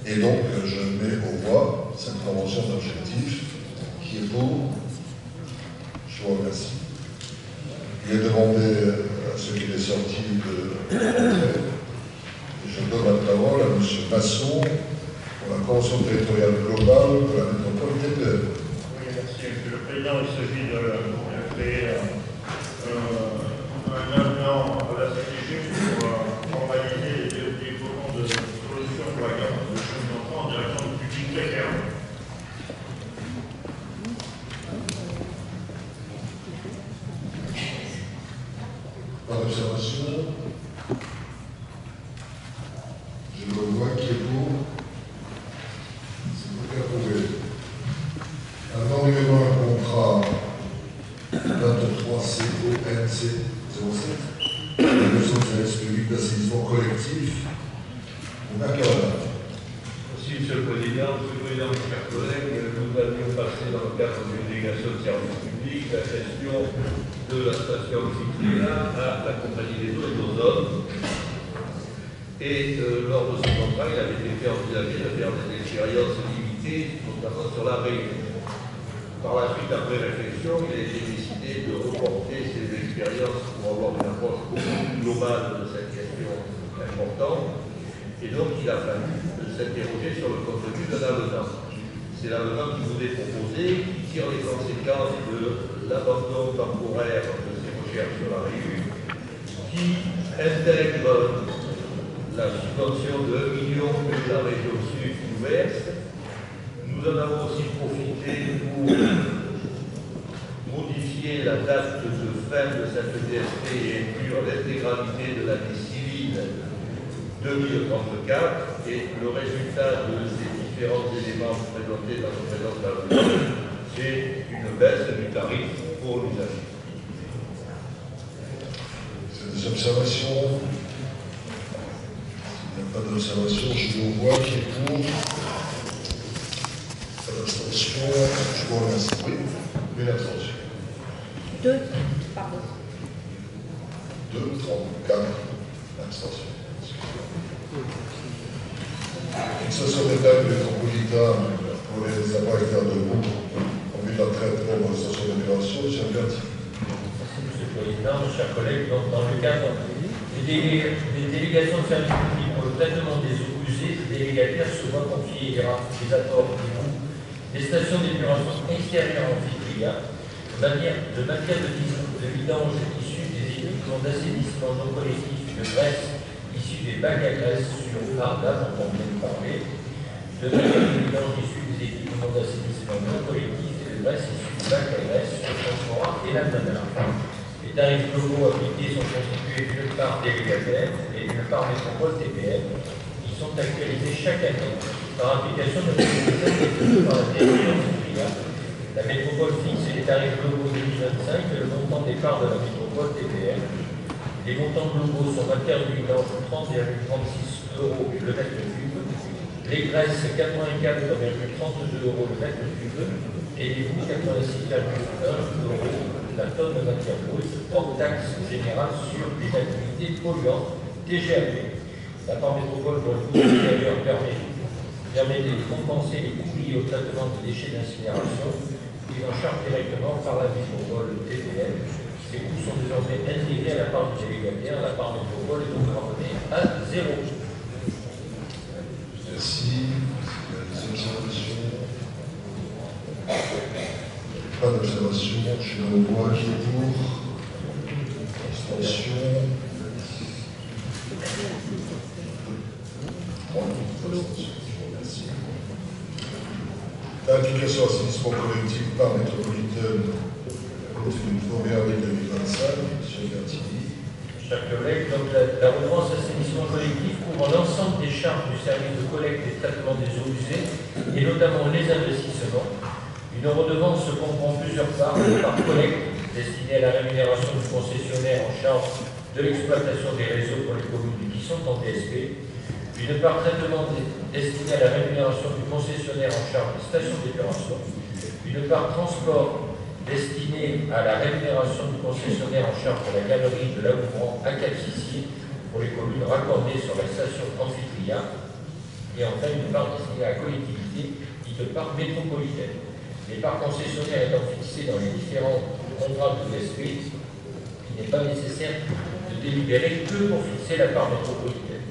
Et donc, je mets au voie cette convention d'objectifs qui est pour. Je vous remercie. Il est demandé à ce qu'il est sorti de rentrer. Je donne la parole à M. Masson pour la convention territoriale globale de la métropole TPM. Oui, merci, M. le Président. Il s'agit de créer un avenant à la CTG pour formaliser les développements de solutions pour la garantie de jeunes enfants en direction du public précaire. Par observation, je le vois qui est pour. C'est donc approuvé. Avant numéro un contrat 23 CONC 07, le service public d'assainissement collectif. On a Merci, Monsieur le Président. Monsieur le Président, mes chers collègues, nous avions passé dans le cadre d'une délégation de service public la question de la station Cycléa à la compagnie des eaux et d'ozone. Et lors de ce contrat, il avait été envisagé de faire des expériences limitées, notamment sur la Réunion. Par la suite, après réflexion, il a été décidé de reporter ces expériences pour avoir une approche beaucoup plus globale de cette question importante. Et donc, il a fallu s'interroger sur le contenu de l'avenant. C'est l'avenant qui vous est proposé, qui tire les conséquences de l'abandon temporaire de ces recherches sur la Réunion, qui intègre la subvention de 1 million que la région sud nous verse. Nous en avons aussi profité pour modifier la date de fin de cette DSP et inclure l'intégralité de l'année civile 2034. Et le résultat de ces différents éléments présentés dans le présent tableau, c'est une baisse du tarif pour l'usager. C'est des observations. Il n'y a pas d'observation, je le vois qui est pour. Pas d'abstention, je vous remercie. Oui, une abstention. 2, pardon. 2, 34, abstention. Fixation des tailles métropolitains pour les appareils de route en vue de la traite pour la station d'épuration, M. Berti. Merci, M. le Président, chers collègues. Donc, dans le cadre des délégations de services publics pour le traitement des eaux usées, les délégataires se voient confier les apports des stations d'épuration extérieures en Fitria, de matière de vidange issus des équipements d'assainissement non collectif de graisse issus des bacs à graisse sur Arda, dont on vient de parler, de matière de vidange issus des équipements d'assainissement non collectif de graisse issus des bacs à graisse sur Transport et la Nana. Les tarifs globaux appliqués sont constitués d'une part délégataire et d'une part métropole TPM, qui sont actualisés chaque année par application de la déterminée par la direction Fitria. La métropole fixe les tarifs globaux 2025 et le montant des parts de la métropole TPM. Les montants globaux sont matière de vidange 30,36 € le mètre cube, les graisses 84,32 € le mètre cube et les bouts 86,1 € la tonne de matière brute, hors taxe générale sur les activités polluantes TGAP. La part métropole pour le coût extérieur permet de compenser les coûts liés au traitement des déchets d'incinération pris en charge directement par la métropole TPM. Ces coûts sont désormais intégrés à la part du délégataire. La part métropole est donc ramenée à 0. Merci. Des observations? Pas d'observation. Je le vois qui est pour. Abstention. Merci. L'application assainissement collectif par métropolitaine du 1er avril 2025, M. Bertini. Chers collègues, donc la redevance assainissement collectif couvre l'ensemble des charges du service de collecte et traitement des eaux usées, et notamment les investissements. Une redevance comprend plusieurs parts. Une part collecte destinée à la rémunération du concessionnaire en charge de l'exploitation des réseaux pour les communes qui sont en DSP. Une part traitement destinée à la rémunération du concessionnaire en charge des stations d'épuration. Une part transport destinée à la rémunération du concessionnaire en charge de la galerie de Laouvrant à Cap-Sicier pour les communes raccordées sur la station Amphitria. Et enfin, une part destinée à la collectivité, dite part métropolitaine. Les parts concessionnaires étant fixées dans les différents contrats de DSP, il n'est pas nécessaire de délibérer que pour fixer la part métropolitaine.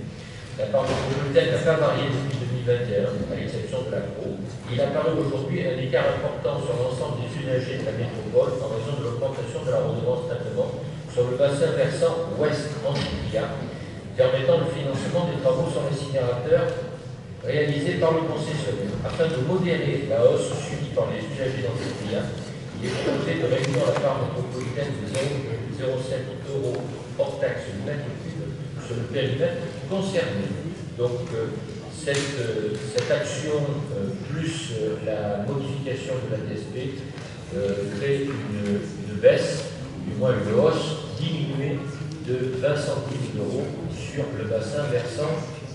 La part métropolitaine n'a pas varié depuis 2021, à l'exception de l'ACRO. Il apparaît aujourd'hui un écart important sur l'ensemble des usagers de la métropole en raison de l'augmentation de la redevance traitement sur le bassin versant ouest Amphitria, permettant le financement des travaux sur l'incinérateur réalisés par le concessionnaire. Afin de modérer la hausse subie par les usagers d'Amphitria, il est proposé de réduire la part métropolitaine de 0,07 € hors taxe du mètre cube sur le périmètre concerné. Donc, cette action, plus la modification de la DSP, crée une baisse, du moins une hausse diminuée de 20 centimes d'euros sur le bassin versant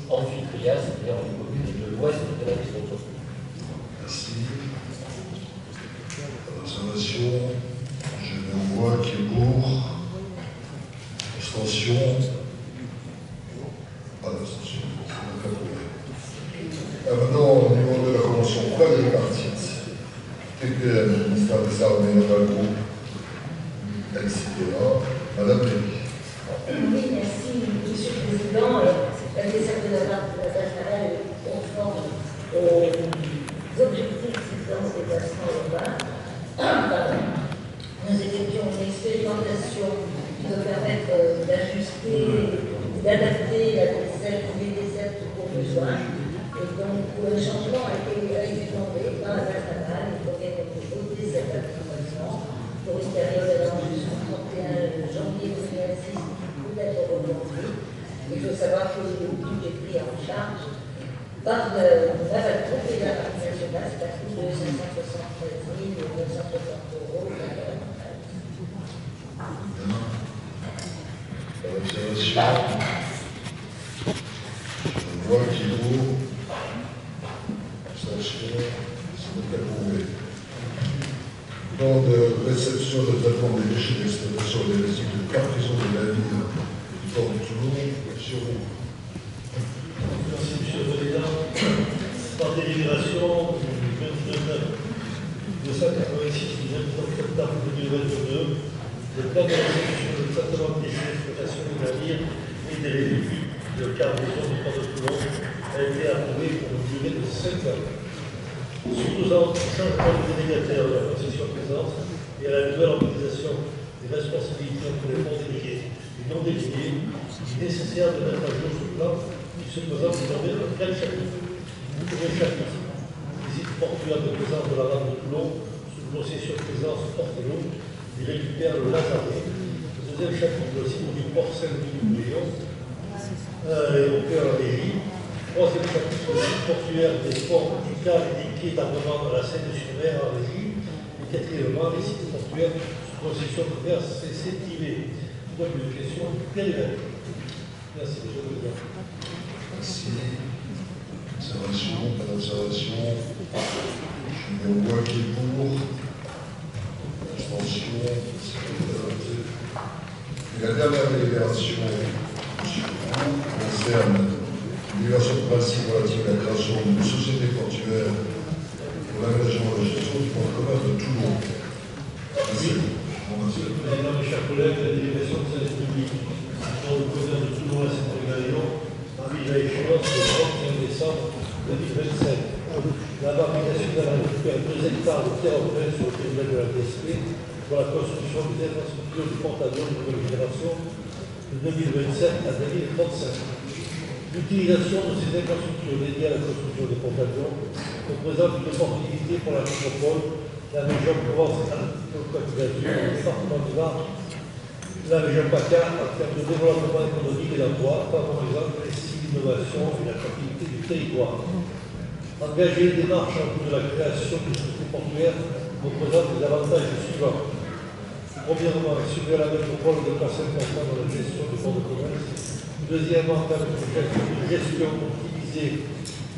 Amphitria, c'est-à-dire en commune de l'ouest de la métropole. Merci. Observation. Je le vois qui est pour. Abstention. Pas d'abstention. Maintenant, au niveau de la convention quadripartite, TPM, ministère des Armées, Naval Group, etc. Madame Lévy. Oui, merci, Monsieur le Président. La desserte de la nationale est conforme aux objectifs d'existence des placements urbains. Nous effectuons une expérimentation qui doit permettre d'ajuster, d'adapter la desserte ou les dessertes aux besoins. Et donc, le changement a été demandé par la nationale. Il faut bien voter cette application pour une période allant jusqu'au 31 janvier 2026 qui peut être reconduite. Il faut savoir que le coût est pris en charge par la Valgroupe et la Marine nationale, c'est à coût de 573 960 €. L'observation. Je vois qu'il vaut. Abstention. C'est approuvé. Plan de réception de traitement des déchets d'exploitation des résidus de Carpison de la ville du port de Toulon. Sur vous. Merci, Monsieur le Président. Par délibération du 286 du 29 septembre 2022, le plan de réception de traitement des déchets d'exploitation des navires et des résidus de Carpison du port de Toulon a été approuvé pour une durée de 5 ans. Suite aux changements de délégataire de la concession présente et à la nouvelle organisation des responsabilités entre les fonds délégués et non délégués, il est nécessaire de mettre à jour ce plan qui se présente désormais dans 4 chapitres. Le premier chapitre, visite portuaire de présence de la rame de Toulon sous concession de présence Portello, il récupère le Lazaret. Le deuxième chapitre, le site du port Saint-Louis de Lyon, l'aéroport Lévis. Troisième chapitre, le site portuaire des ports du Cal et des quais d'armement dans la Seine-sur-Mer en régie. Et quatrièmement, les sites portuaires sous concession de mer CCTV. Donc une question périmètre. Merci, Monsieur le Président. Merci. Observation, pas d'observation. Je mets au voix qui est pour. Abstention. C'est adopté. Et la dernière délibération, monsieur, concerne l'obligation de principe relative à la création d'une société portuaire pour l'aménagement et la gestion du port de commerce de Toulon. Merci. Monsieur le Président, mes chers collègues, la délégation de service public dans le commerce de Toulon et Saint-Galion arrive à échéance le 31 décembre 2027. La Marine nationale récupère 2 hectares de terre pleine sur le périmètre de la DSP pour la construction des infrastructures du porte-avions de nouvelle génération de 2027 à 2035. L'utilisation de ces infrastructures dédiées à la construction des porte-avions représente une opportunité pour la métropole, la région Provence-Alpes-Côte d'Azur, le département du Var, la région PACA en termes de développement économique et d'emploi, favorisant l'innovation et l'attractivité du territoire. Engager les démarches en vue de la création d'une société portuaire représente les avantages suivants. Premièrement, assurer à la métropole de passer important dans la gestion du port de commerce. Deuxièmement, permettre une gestion optimisée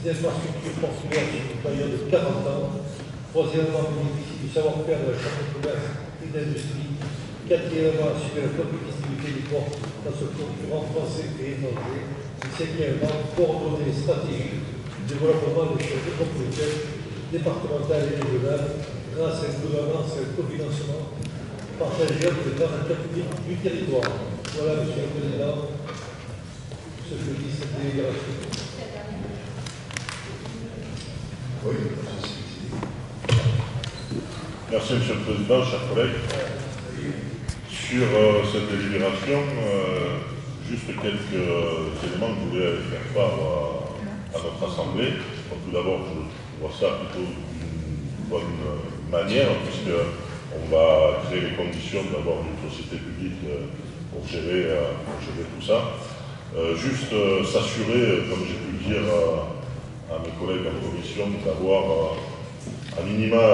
des infrastructures portuaires sur une période de 40 ans. Troisièmement, bénéficier du savoir-faire de la Chambre de commerce et d'industrie. Quatrièmement, assurer la compétitivité du port face aux concurrents français et étrangers. Et cinquièmement, coordonner les stratégies du développement des choses métropolitaines, départementales et régionales grâce à une gouvernance et un cofinancement partagé entre les grands acteurs publics du territoire. Voilà, Monsieur le Président, ce que dit cette délibération. Oui, merci, Monsieur le Président, chers collègues. Sur cette délibération, juste quelques éléments que je voulais faire part à notre Assemblée. Donc, tout d'abord, je vois ça plutôt d'une bonne manière, puisqu'on va créer les conditions d'avoir une société publique pour gérer tout ça. Juste s'assurer, comme j'ai pu le dire à mes collègues en commission, d'avoir à minima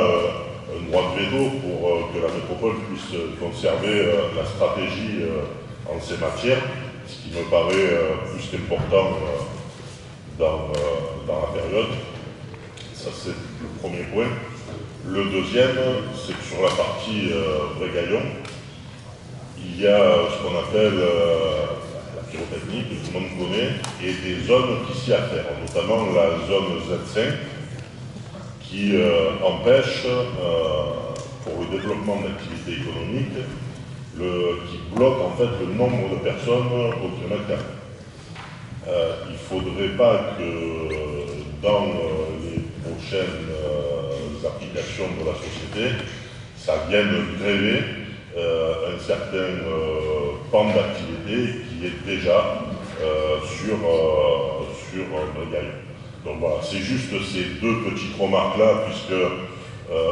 un droit de veto pour que la métropole puisse conserver la stratégie en ces matières, ce qui me paraît plus qu'important dans la période. Ça, c'est le premier point. Le deuxième, c'est que sur la partie Brégaillon, il y a ce qu'on appelle la pyrotechnique, tout le monde connaît, et des zones qui s'y affairent, notamment la zone Z5, qui empêche, pour le développement d'activités économiques, qui bloque en fait le nombre de personnes au kilomètre carré. Il ne faudrait pas que dans les prochaines applications de la société, ça vienne gréver un certain pan d'activité qui est déjà sur Bregaillon. Donc voilà, c'est juste ces deux petites remarques-là, puisque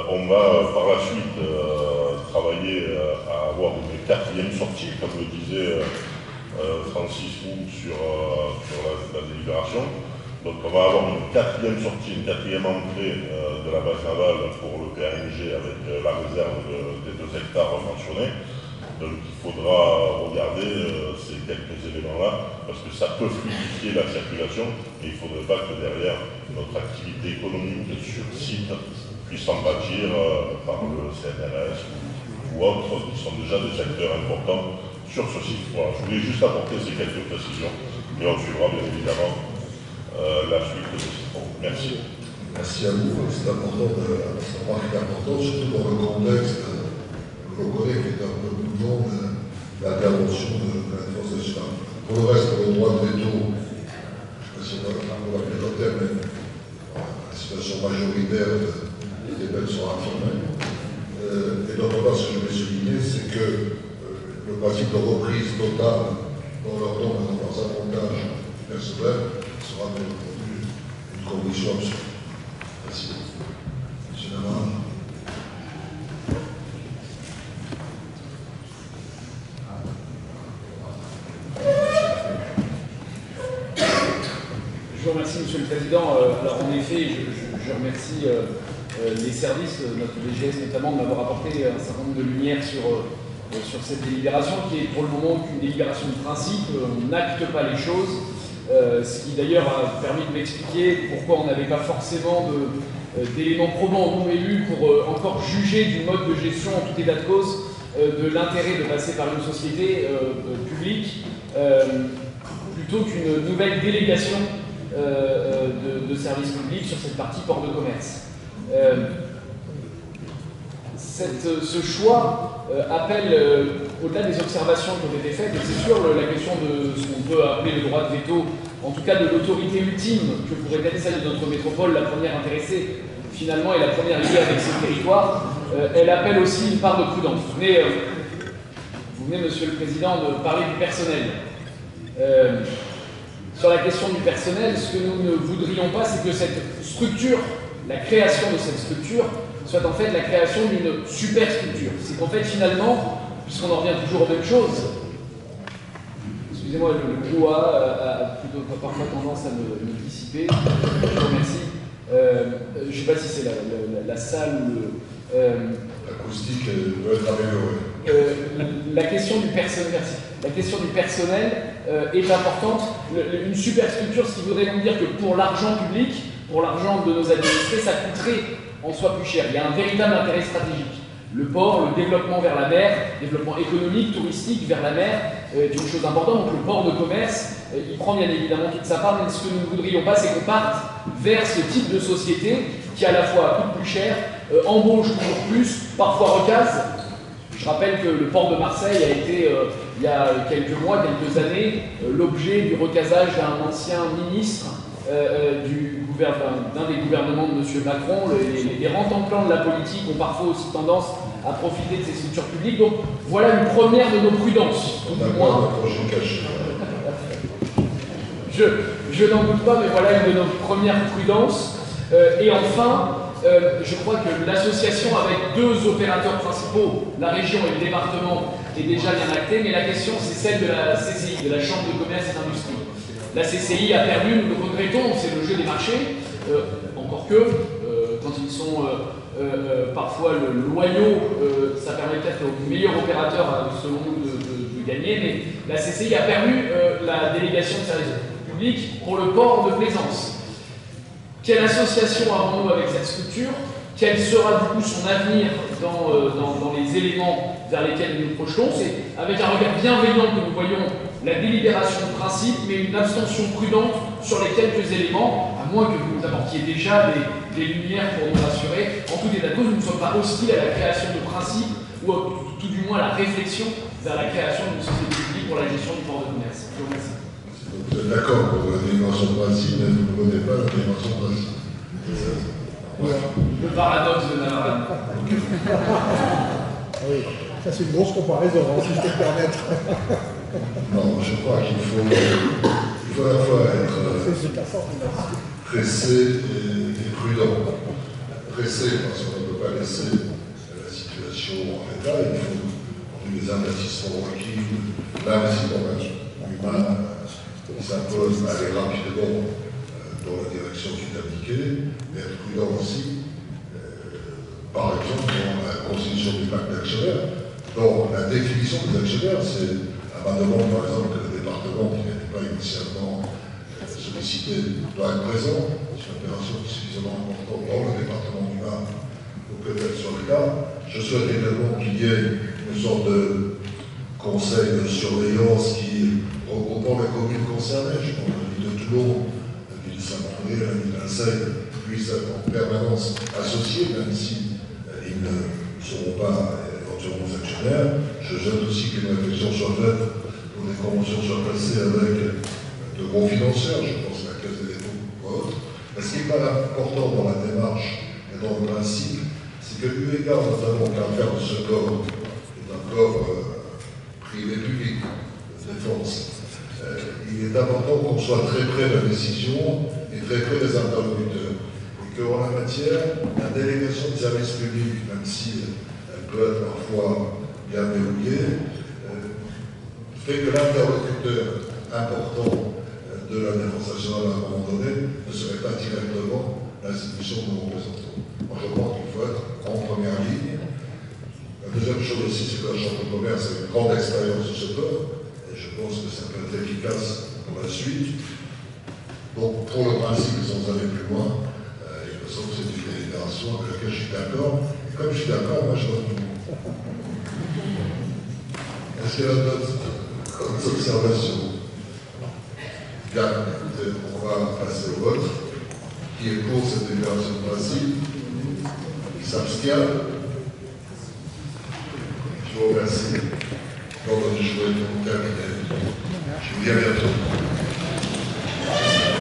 on va par la suite travailler à avoir une quatrième sortie, comme le disait Francis Roux sur la délibération. Donc on va avoir une quatrième sortie, une quatrième entrée de la base navale pour le PNG avec la réserve des 2 hectares mentionnés. Donc il faudra regarder ces quelques éléments-là, parce que ça peut fluidifier la circulation, et il ne faudrait pas que derrière notre activité économique sur site puisse en bâtir par le CNRS ou autres, qui sont déjà des acteurs importants sur ce site. Voilà, je voulais juste apporter ces quelques précisions, et on suivra bien évidemment la suite de ce propos. Merci. Merci à vous. C'est important cette remarque est importante, surtout dans le contexte que l'on connaît, qui est un peu plus long, l'intervention de la défense nationale. Pour le reste, pour le droit de veto, je ne sais pas si on va appeler le terme, mais la situation majoritaire des peines sera affirmée. Et d'autre part, ce que je vais souligner, c'est que le principe de reprise totale dans leur nom et dans leurs avantages personnels sera bien entendu une condition absolue. Merci. Monsieur Navarre. Je vous remercie, Monsieur le Président. Alors en effet, je remercie les services, notre DGS notamment, de m'avoir apporté un certain nombre de lumières sur cette délibération, qui est pour le moment qu'une délibération de principe. On n'acte pas les choses, ce qui d'ailleurs a permis de m'expliquer pourquoi on n'avait pas forcément d'éléments probants non élus pour encore juger du mode de gestion en tout état de cause de l'intérêt de passer par une société publique plutôt qu'une nouvelle délégation de services publics sur cette partie port de commerce. Ce choix appelle, au-delà des observations qui ont été faites, et c'est sûr la question de ce qu'on peut appeler le droit de veto, en tout cas de l'autorité ultime, que pourrait être celle de notre métropole, la première intéressée finalement et la première liée avec ces territoires, elle appelle aussi une part de prudence. Vous venez, Monsieur le Président, de parler du personnel. Sur la question du personnel, ce que nous ne voudrions pas, c'est que cette structure, la création de cette structure, soit en fait la création d'une superstructure. C'est qu'en fait, finalement, puisqu'on en revient toujours aux mêmes choses, excusez-moi, le brouhaha a plutôt parfois tendance à me dissiper. Je vous remercie. Je ne sais pas si c'est la salle ou l'acoustique doit être améliorée. La question du personnel, merci. La question du personnel est importante. Une superstructure, ce qui voudrait donc dire que pour l'argent public, pour l'argent de nos administrés, ça coûterait en soi plus cher. Il y a un véritable intérêt stratégique. Le port, le développement vers la mer, développement économique, touristique vers la mer, est une chose importante. Donc le port de commerce, il prend bien évidemment toute sa part, mais ce que nous ne voudrions pas, c'est qu'on parte vers ce type de société qui à la fois coûte plus cher, embauche toujours plus, parfois recase. Je rappelle que le port de Marseille a été, il y a quelques mois, quelques années, l'objet du recasage d'un ancien ministre d'un des gouvernements de M. Macron. Les rentes-en-plan de la politique ont parfois aussi tendance à profiter de ces structures publiques. Donc voilà une première de nos prudences. Je n'en doute pas, mais voilà une de nos premières prudences. Et enfin, je crois que l'association avec deux opérateurs principaux, la région et le département, est déjà bien actée, mais la question c'est celle de la CCI, de la Chambre de commerce et d'industrie. La CCI a perdu, nous le regrettons, c'est le jeu des marchés, encore que, quand ils sont parfois loyaux, ça permet peut-être aux meilleurs opérateurs, selon nous, de gagner, mais la CCI a perdu la délégation de services publics pour le port de Plaisance. Quelle association avons-nous avec cette structure? Quel sera du coup son avenir dans les éléments vers lesquels nous nous projetons? C'est avec un regard bienveillant que nous voyons la délibération de principe, mais une abstention prudente sur les quelques éléments, à moins que vous nous apportiez déjà des lumières pour nous rassurer. En tout état de cause, nous ne sommes pas hostiles à la création de principes, ou tout du moins à la réflexion vers la création d'une société publique pour la gestion du port de commerce. Je vous remercie. Vous êtes d'accord pour la dimension de principe, mais vous ne connaissez pas la dimension de principe. Le paradoxe de Navarre. Oui, ça c'est une grosse comparaison, hein, si je peux me permettre. Non, je crois qu'il faut à la fois être pressé et prudent. Pressé parce qu'on ne peut pas laisser la situation en état, il faut des investissements requis, l'investissement humain qui s'impose aller rapidement dans la direction qui est indiquée, mais être prudent aussi, par exemple, dans la constitution du pacte d'actionnaires, dans la définition des actionnaires, c'est à ma demande, par exemple, que le département, qui n'était pas initialement sollicité, doit être présent. C'est une opération suffisamment importante dans le département du Var pour que tel soit le cas. Je souhaite également qu'il y ait une sorte de conseil de surveillance qui, regroupant les communes concernées, je pense à la ville de Toulon, la ville de Saint-Mandé, la ville d'Alsace, puissent être en permanence associés, même si ils ne seront pas éventuellement actionnaires. Je souhaite aussi qu'une réflexion soit faite pour que les conventions soient passées avec de gros financeurs, je pense à la Caisse des dépôts ou autre. Mais ce qui est pas important dans la démarche et dans le principe, c'est que eu égard notamment qu'à faire de ce corps est un corps privé-public de défense, il est important qu'on soit très près de la décision et très près des interlocuteurs. En la matière, la délégation de service public, même si elle peut être parfois bien verrouillée, fait que l'interlocuteur important de la défense nationale à un moment donné ne serait pas directement l'institution que nous représentons. Moi, je pense qu'il faut être en première ligne. La deuxième chose aussi, c'est que la Chambre de commerce a une grande expérience de ce corps, et je pense que ça peut être efficace pour la suite. Donc, pour le principe, sans aller plus loin, c'est une délibération avec laquelle je suis d'accord. Et comme je suis d'accord, moi je vote pour. Est-ce qu'il y a d'autres observations? Bien, écoutez, on va passer au vote. Qui est pour cette délibération de principe? Qui s'abstient? Je vous remercie. L'ordre du jour est terminé. Je vous dis à bientôt.